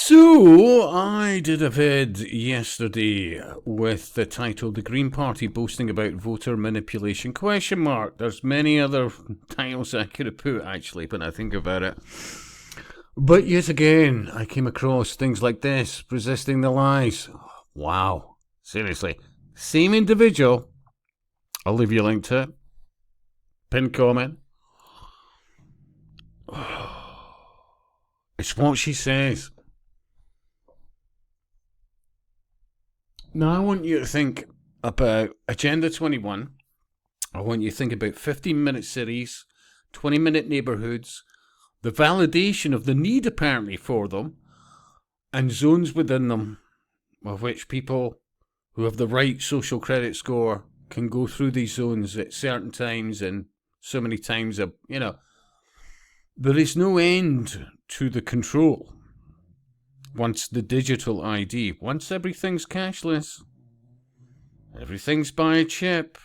So, I did a vid yesterday with the title "The Green Party Boasting About Voter Manipulation?" There's many other titles I could have put, actually, when I think about it. But yet again, I came across things like this, resisting the lies. Wow. Seriously. Same individual. I'll leave you a link to it. Pinned comment. It's what she says. Now, I want you to think about Agenda 21. I want you to think about 15-minute cities, 20-minute neighbourhoods, the validation of the need, apparently, for them, and zones within them, of which people who have the right social credit score can go through these zones at certain times and so many times, there is no end to the control. Once the digital ID, once everything's cashless, everything's by a chip,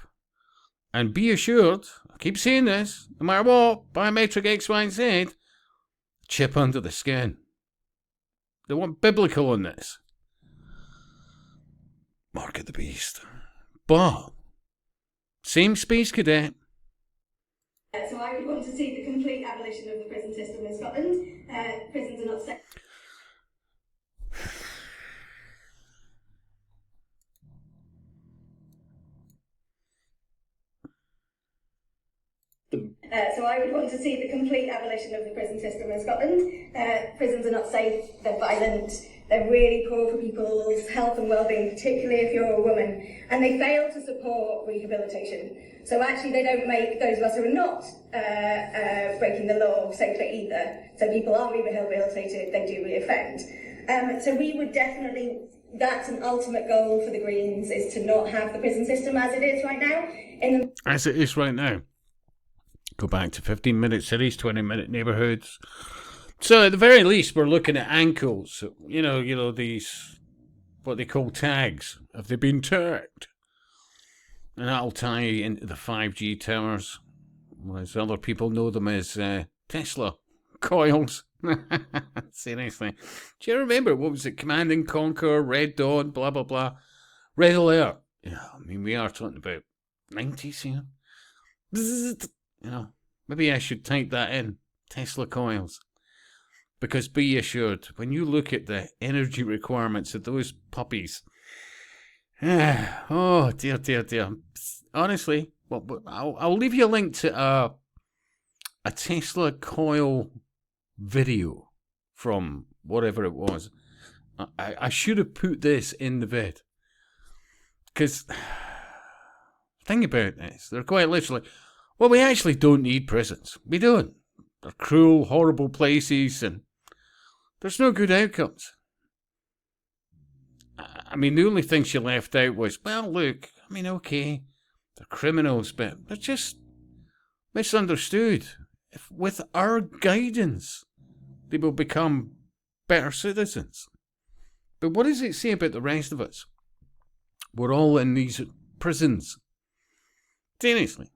and be assured, I keep saying this, no matter what, biometric X, Y, and Z, chip under the skin. They want biblical on this. Mark of the beast. But, same space cadet. So I would want to see the complete abolition of the prison system in Scotland. Prisons are not safe. So I would want to see the complete abolition of the prison system in Scotland. Prisons are not safe, they're violent, they're really poor for people's health and well-being, particularly if you're a woman, and they fail to support rehabilitation. So actually they don't make those of us who are not breaking the law safer either. So people are rehabilitated, they do reoffend. So we would definitely, that's an ultimate goal for the Greens, is to not have the prison system as it is right now. As it is right now. Go back to 15-minute cities, 20-minute neighbourhoods. So at the very least, we're looking at ankles. You know these, what they call tags. Have they been tagged? And that'll tie into the 5G towers, as other people know them as Tesla coils. Seriously. Do you remember, what was it, Command and Conquer, Red Dawn, blah, blah, blah. Red Alert. Yeah, I mean, we are talking about 90s here. Maybe I should type that in. Tesla coils. Because be assured, when you look at the energy requirements of those puppies, oh dear, dear, dear. Honestly, I'll leave you a link to a Tesla coil video from whatever it was. I should have put this in the vid. Because, think about this. They're quite literally, well, we actually don't need prisons. We don't. They're cruel, horrible places, and there's no good outcomes. I mean, the only thing she left out was, well, look, I mean, okay, they're criminals, but they're just misunderstood. If with our guidance, they will become better citizens. But what does it say about the rest of us? We're all in these prisons. Seriously.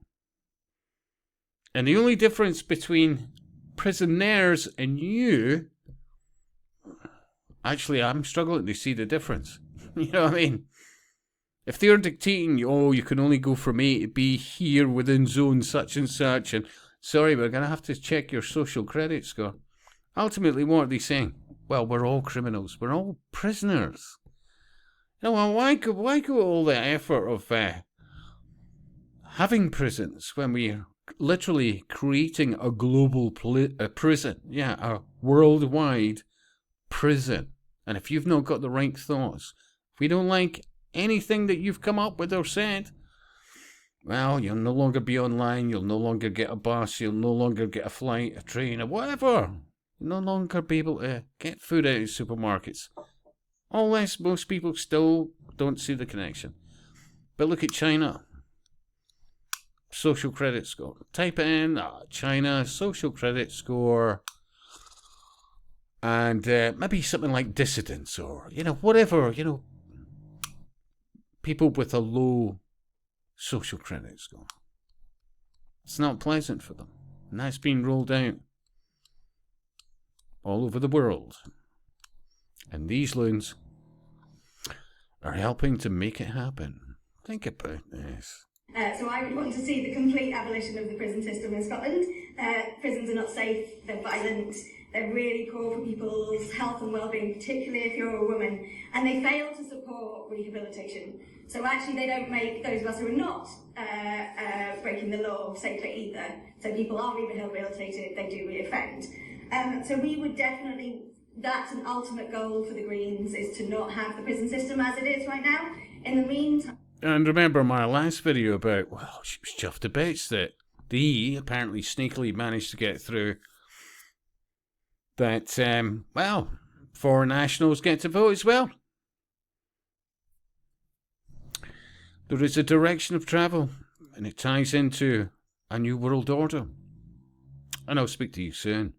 And the only difference between prisoners and you, actually, I'm struggling to see the difference. You know what I mean? If they're dictating, oh, you can only go from A to B here within zone such and such, and sorry, we're going to have to check your social credit score. Ultimately, what are they saying? Well, we're all criminals. We're all prisoners. You know, well, why go all the effort of having prisons when we're literally creating a global prison? Yeah, a worldwide prison. And if you've not got the right thoughts, if we don't like anything that you've come up with or said, well, you'll no longer be online, you'll no longer get a bus, you'll no longer get a flight, a train, or whatever. You'll no longer be able to get food out of supermarkets. All this, most people still don't see the connection. But look at China. Social credit score. Type it in, China, social credit score, and maybe something like dissidents or, whatever, people with a low social credit score. It's not pleasant for them. And that's been rolled out all over the world. And these loons are helping to make it happen. Think about this. So I would want to see the complete abolition of the prison system in Scotland. Prisons are not safe, they're violent, they're really poor for people's health and well-being, particularly if you're a woman, and they fail to support rehabilitation. So actually they don't make those of us who are not breaking the law safer either. So people are rehabilitated, they do reoffend. So we would definitely, that's an ultimate goal for the Greens, is to not have the prison system as it is right now. In the meantime... And remember my last video about, well, she was chuffed to bits that the apparently sneakily managed to get through that, well, foreign nationals get to vote as well. There is a direction of travel, and it ties into a new world order. And I'll speak to you soon.